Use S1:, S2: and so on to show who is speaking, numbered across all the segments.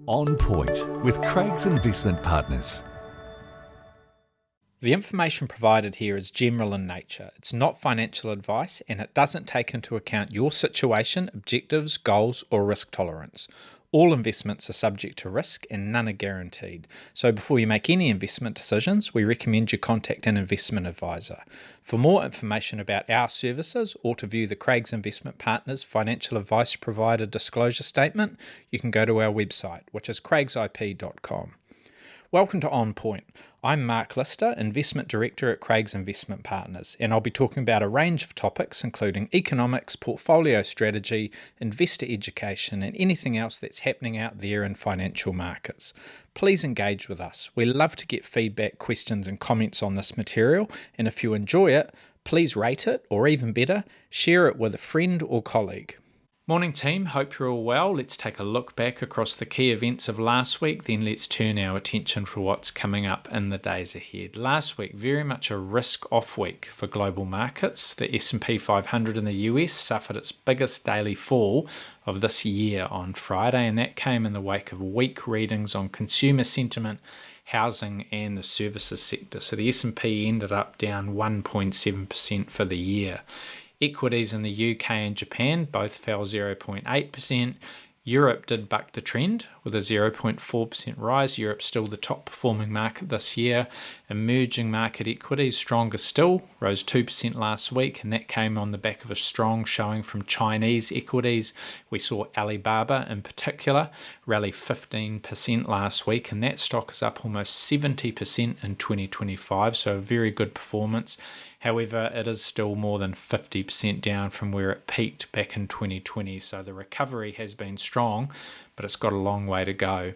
S1: On Point with Craig's Investment Partners.
S2: The information provided here is general in nature. It's not financial advice and it doesn't take into account your situation, objectives, goals, or risk tolerance. All investments are subject to risk and none are guaranteed. So before you make any investment decisions, we recommend you contact an investment advisor. For more information about our services or to view the Craig's Investment Partners financial advice provider disclosure statement, you can go to our website, which is craigsip.com. Welcome to On Point. I'm Mark Lister, Investment Director at Craig's Investment Partners, and I'll be talking about a range of topics including economics, portfolio strategy, investor education, and anything else that's happening out there in financial markets. Please engage with us. We love to get feedback, questions, and comments on this material, and if you enjoy it, please rate it, or even better, share it with a friend or colleague. Morning team, hope you're all well. Let's take a look back across the key events of last week, then let's turn our attention to what's coming up in the days ahead. Last week, very much a risk-off week for global markets. The S&P 500 in the US suffered its biggest daily fall of this year on Friday, and that came in the wake of weak readings on consumer sentiment, housing and the services sector. So the S&P ended up down 1.7% for the year. Equities in the UK and Japan both fell 0.8%. Europe did buck the trend with a 0.4% rise. Europe's still the top performing market this year. Emerging market equities, stronger still, rose 2% last week, and that came on the back of a strong showing from Chinese equities. We saw Alibaba in particular rally 15% last week, and that stock is up almost 70% in 2025, so a very good performance. However, it is still more than 50% down from where it peaked back in 2020, so the recovery has been strong, but it's got a long way to go.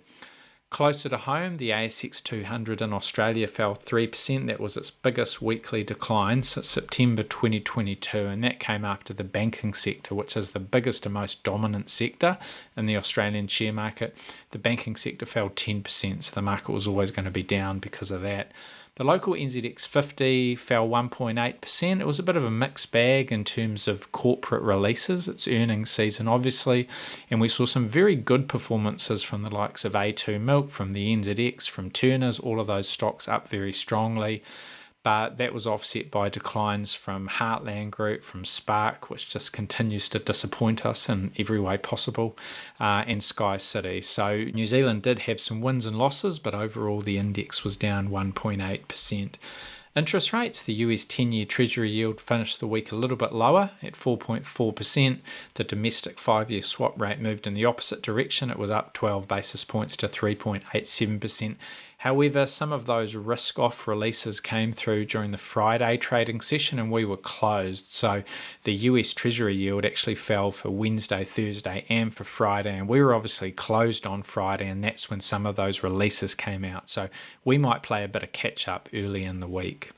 S2: Closer to home, the ASX 200 in Australia fell 3%. That was its biggest weekly decline since September 2022, and that came after the banking sector, which is the biggest and most dominant sector in the Australian share market. The banking sector fell 10%, so the market was always going to be down because of that. The local NZX 50 fell 1.8%. It was a bit of a mixed bag in terms of corporate releases. It's earnings season, obviously, and we saw some very good performances from the likes of A2 Milk, from the NZX, from Turners, all of those stocks up very strongly. But that was offset by declines from Heartland Group, from Spark, which just continues to disappoint us in every way possible, and Sky City. So New Zealand did have some wins and losses, but overall the index was down 1.8%. Interest rates, the US 10-year Treasury yield finished the week a little bit lower at 4.4%. The domestic 5-year swap rate moved in the opposite direction. It was up 12 basis points to 3.87%. However, some of those risk-off releases came through during the Friday trading session and we were closed. So the US Treasury yield actually fell for Wednesday, Thursday and for Friday, and we were obviously closed on Friday, and that's when some of those releases came out. So we might play a bit of catch-up early in the week.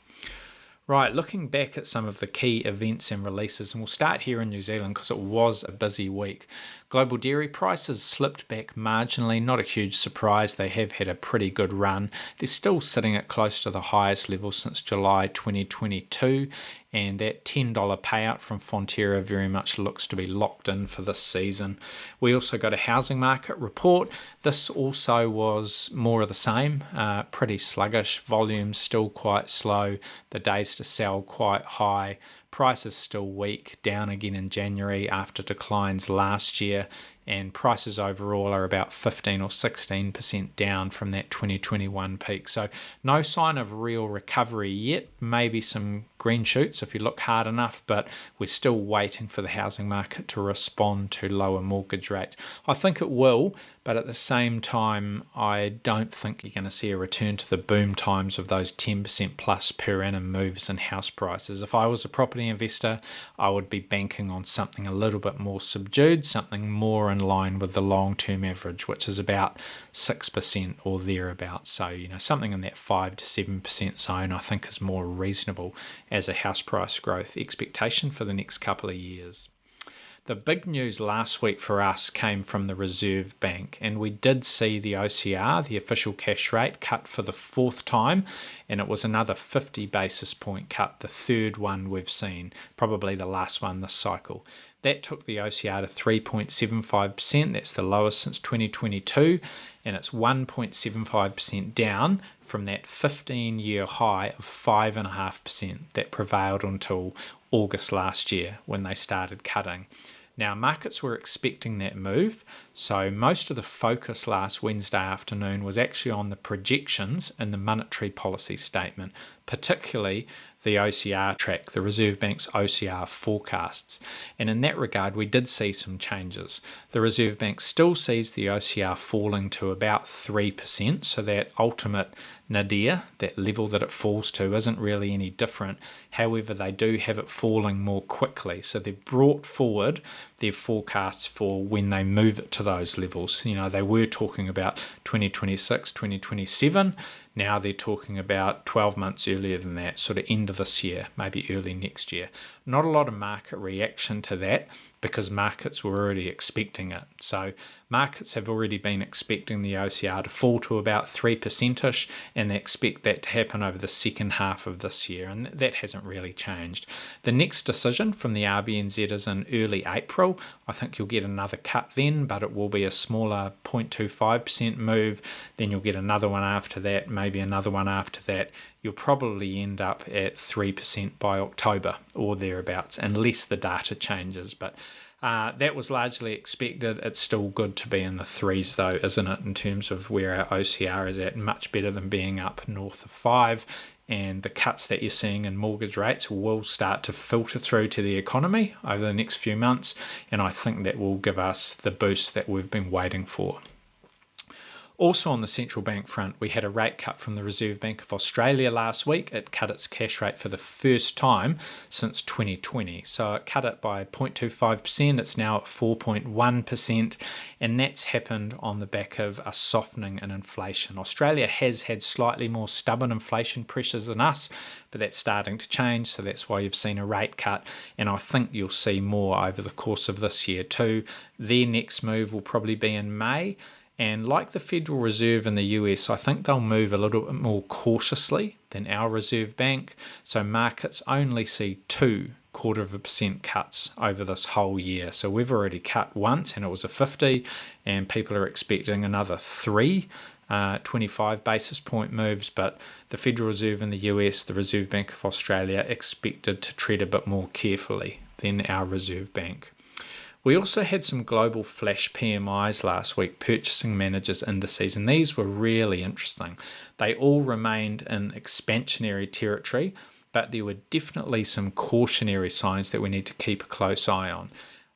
S2: Right, looking back at some of the key events and releases, and we'll start here in New Zealand because it was a busy week. Global dairy prices slipped back marginally, not a huge surprise. They have had a pretty good run. They're still sitting at close to the highest level since July 2022, and that $10 payout from Fonterra very much looks to be locked in for this season. We also got a housing market report. This also was more of the same, pretty sluggish, volumes still quite slow, the days to sell quite high, prices still weak, down again in January after declines last year, and prices overall are about 15 or 16% down from that 2021 peak. So no sign of real recovery yet, maybe some green shoots if you look hard enough, but we're still waiting for the housing market to respond to lower mortgage rates. I think it will, but at the same time, I don't think you're going to see a return to the boom times of those 10% plus per annum moves in house prices. If I was a property investor, I would be banking on something a little bit more subdued, something more in line with the long-term average, which is about 6% or thereabouts. So, something in that 5 to 7% zone, I think, is more reasonable as a house price growth expectation for the next couple of years. The big news last week for us came from the Reserve Bank, and we did see the OCR, the official cash rate, cut for the fourth time, and it was another 50 basis point cut, the third one we've seen, probably the last one this cycle. That took the OCR to 3.75%. That's the lowest since 2022, and it's 1.75% down from that 15-year high of 5.5% that prevailed until August last year when they started cutting. Now, markets were expecting that move, so most of the focus last Wednesday afternoon was actually on the projections in the monetary policy statement, particularly the OCR track, the Reserve Bank's OCR forecasts. And in that regard, we did see some changes. The Reserve Bank still sees the OCR falling to about 3%, so that ultimate nadir, that level that it falls to, isn't really any different. However, they do have it falling more quickly. So they've brought forward their forecasts for when they move it to those levels. They were talking about 2026, 2027. Now they're talking about 12 months earlier than that, sort of end of this year, maybe early next year. Not a lot of market reaction to that because markets were already expecting it. So markets have already been expecting the OCR to fall to about 3%ish, and they expect that to happen over the second half of this year, and that hasn't really changed. The next decision from the RBNZ is in early April. I think you'll get another cut then, but it will be a smaller 0.25% move. Then you'll get another one after that, maybe another one after that. You'll probably end up at 3% by October or thereabouts, unless the data changes. But that was largely expected. It's still good to be in the threes, though, isn't it, in terms of where our OCR is at? Much better than being up north of 5. And the cuts that you're seeing in mortgage rates will start to filter through to the economy over the next few months, and I think that will give us the boost that we've been waiting for. Also on the central bank front, we had a rate cut from the Reserve Bank of Australia last week. It cut its cash rate for the first time since 2020. So it cut it by 0.25%. It's now at 4.1%, and that's happened on the back of a softening in inflation. Australia has had slightly more stubborn inflation pressures than us, but that's starting to change, so that's why you've seen a rate cut, and I think you'll see more over the course of this year too. Their next move will probably be in May. And like the Federal Reserve in the US, I think they'll move a little bit more cautiously than our Reserve Bank. So markets only see 0.25% cuts over this whole year. So we've already cut once and it was a 50, and people are expecting another 25 basis point moves. But the Federal Reserve in the US, the Reserve Bank of Australia, expected to tread a bit more carefully than our Reserve Bank. We also had some global flash PMIs last week, purchasing managers indices, and these were really interesting. They all remained in expansionary territory, but there were definitely some cautionary signs that we need to keep a close eye on.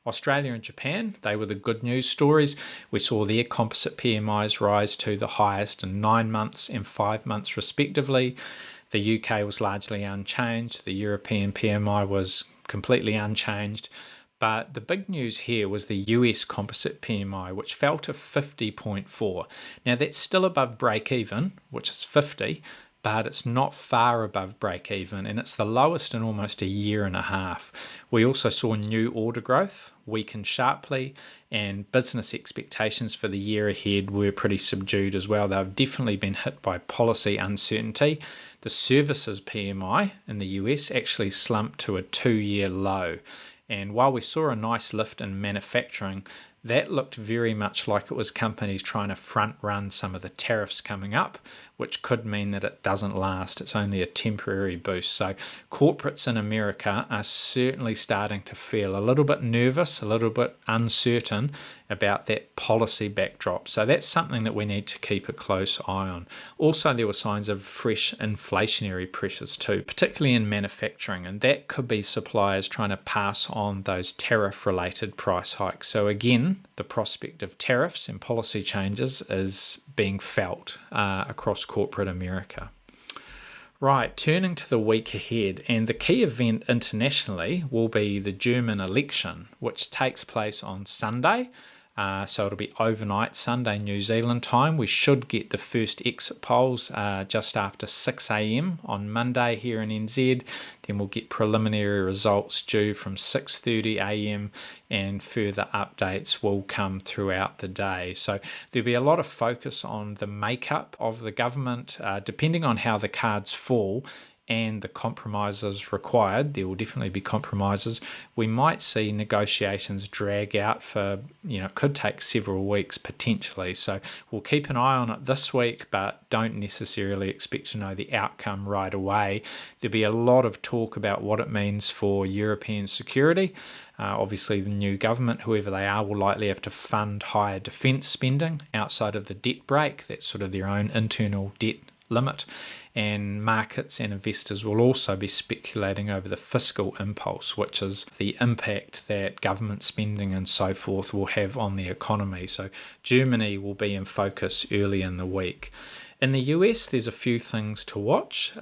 S2: Australia and Japan, they were the good news stories. We saw their composite PMIs rise to the highest in 9 months and 5 months respectively. The UK was largely unchanged. The European PMI was completely unchanged. But the big news here was the US composite PMI, which fell to 50.4. Now that's still above break even, which is 50, but it's not far above break even, and it's the lowest in almost a year and a half. We also saw new order growth weaken sharply, and business expectations for the year ahead were pretty subdued as well. They've definitely been hit by policy uncertainty. The services PMI in the US actually slumped to a 2-year low. And while we saw a nice lift in manufacturing, that looked very much like it was companies trying to front run some of the tariffs coming up, which could mean that it doesn't last. It's only a temporary boost. So corporates in America are certainly starting to feel a little bit nervous, a little bit uncertain about that policy backdrop. So that's something that we need to keep a close eye on. Also, there were signs of fresh inflationary pressures too, particularly in manufacturing, and that could be suppliers trying to pass on those tariff-related price hikes. So again, the prospect of tariffs and policy changes is being felt across corporate America. Right, turning to the week ahead, and the key event internationally will be the German election, which takes place on Sunday. So it'll be overnight, Sunday, New Zealand time. We should get the first exit polls just after 6 a.m. on Monday here in NZ. Then we'll get preliminary results due from 6:30 a.m. and further updates will come throughout the day. So there'll be a lot of focus on the makeup of the government. Depending on how the cards fall, and the compromises required, there will definitely be compromises, we might see negotiations drag out for, it could take several weeks potentially. So we'll keep an eye on it this week, but don't necessarily expect to know the outcome right away. There'll be a lot of talk about what it means for European security. Obviously, the new government, whoever they are, will likely have to fund higher defence spending outside of the debt brake. That's sort of their own internal debt limit. And markets and investors will also be speculating over the fiscal impulse, which is the impact that government spending and so forth will have on the economy. So Germany will be in focus early in the week. In the US, there's a few things to watch.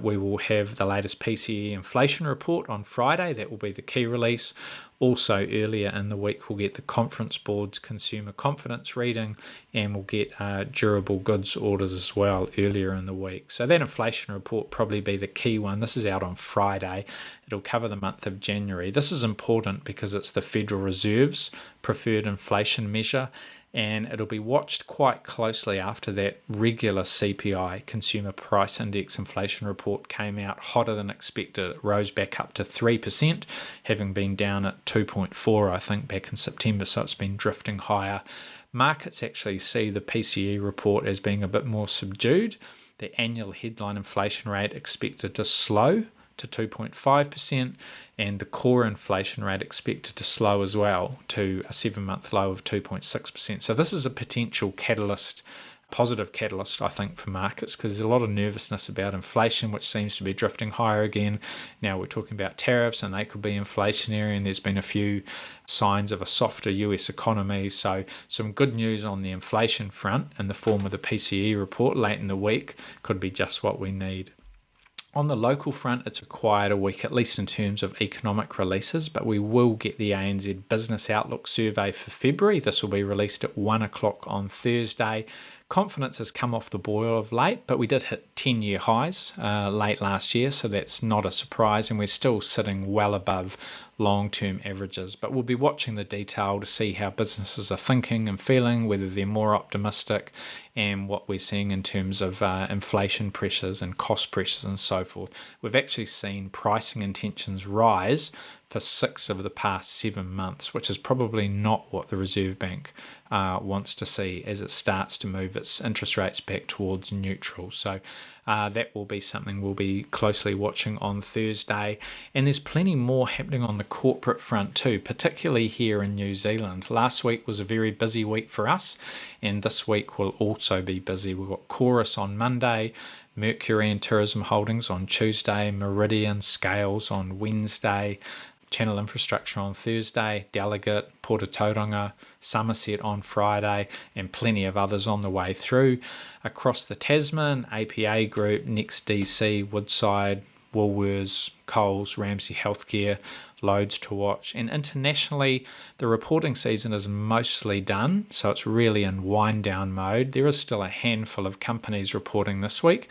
S2: We will have the latest PCE inflation report on Friday. That will be the key release. Also, earlier in the week, we'll get the Conference Board's consumer confidence reading, and we'll get durable goods orders as well earlier in the week. So that inflation report probably be the key one. This is out on Friday. It'll cover the month of January. This is important because it's the Federal Reserve's preferred inflation measure, and it'll be watched quite closely after that regular CPI, Consumer Price Index inflation report, came out hotter than expected. It rose back up to 3%, having been down at 2.4, I think, back in September, so it's been drifting higher. Markets actually see the PCE report as being a bit more subdued. The annual headline inflation rate expected to slow to 2.5%, and the core inflation rate expected to slow as well to a 7-month low of 2.6%. So this is a potential catalyst, positive catalyst, I think, for markets, because there's a lot of nervousness about inflation, which seems to be drifting higher again. Now we're talking about tariffs, and they could be inflationary, and there's been a few signs of a softer US economy. So some good news on the inflation front in the form of the PCE report late in the week could be just what we need. On the local front, it's a quieter week, at least in terms of economic releases, but we will get the ANZ Business Outlook survey for February. This will be released at 1 o'clock on Thursday. Confidence has come off the boil of late, but we did hit 10-year highs late last year, so that's not a surprise, and we're still sitting well above long-term averages. But we'll be watching the detail to see how businesses are thinking and feeling, whether they're more optimistic, and what we're seeing in terms of inflation pressures and cost pressures and so forth. We've actually seen pricing intentions rise for 6 of the past 7 months, which is probably not what the Reserve Bank wants to see as it starts to move its interest rates back towards neutral. So that will be something we'll be closely watching on Thursday. And there's plenty more happening on the corporate front too, particularly here in New Zealand. Last week was a very busy week for us, and this week will also be busy. We've got Chorus on Monday, Mercury and Tourism Holdings on Tuesday, Meridian Scales on Wednesday, Channel Infrastructure on Thursday, Delegate, Port of Tauranga, Somerset on Friday, and plenty of others on the way through. Across the Tasman, APA Group, Next DC, Woodside, Woolworths, Coles, Ramsay Healthcare, loads to watch. And internationally, the reporting season is mostly done, so it's really in wind down mode. There is still a handful of companies reporting this week,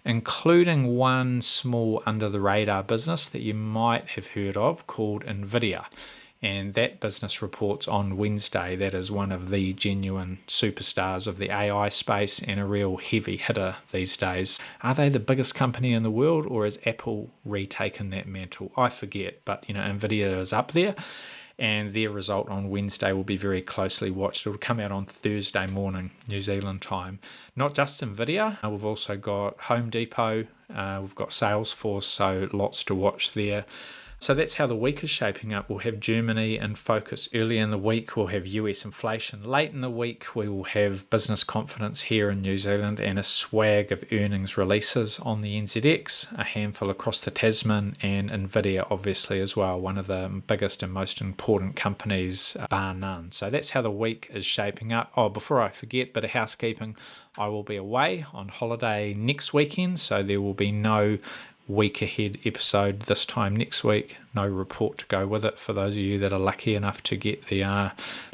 S2: including one small under the radar business that you might have heard of called NVIDIA. And that business reports on Wednesday. That is one of the genuine superstars of the AI space and a real heavy hitter these days. Are they the biggest company in the world, or has Apple retaken that mantle? I forget, but NVIDIA is up there, and their result on Wednesday will be very closely watched. It will come out on Thursday morning, New Zealand time. Not just NVIDIA, we've also got Home Depot, we've got Salesforce, so lots to watch there. So that's how the week is shaping up. We'll have Germany in focus early in the week. We'll have US inflation late in the week. We will have business confidence here in New Zealand and a swag of earnings releases on the NZX, a handful across the Tasman, and NVIDIA obviously as well, one of the biggest and most important companies bar none. So that's how the week is shaping up. Oh, before I forget, bit of housekeeping, I will be away on holiday next weekend, so there will be no week ahead episode this time next week. No report to go with it for those of you that are lucky enough to get the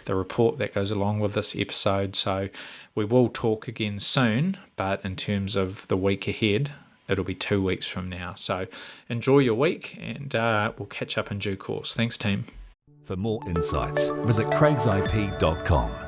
S2: report that goes along with this episode. So we will talk again soon, but in terms of the week ahead, it'll be 2 weeks from now. So enjoy your week, and we'll catch up in due course. Thanks, team.
S1: For more insights, visit craigsip.com.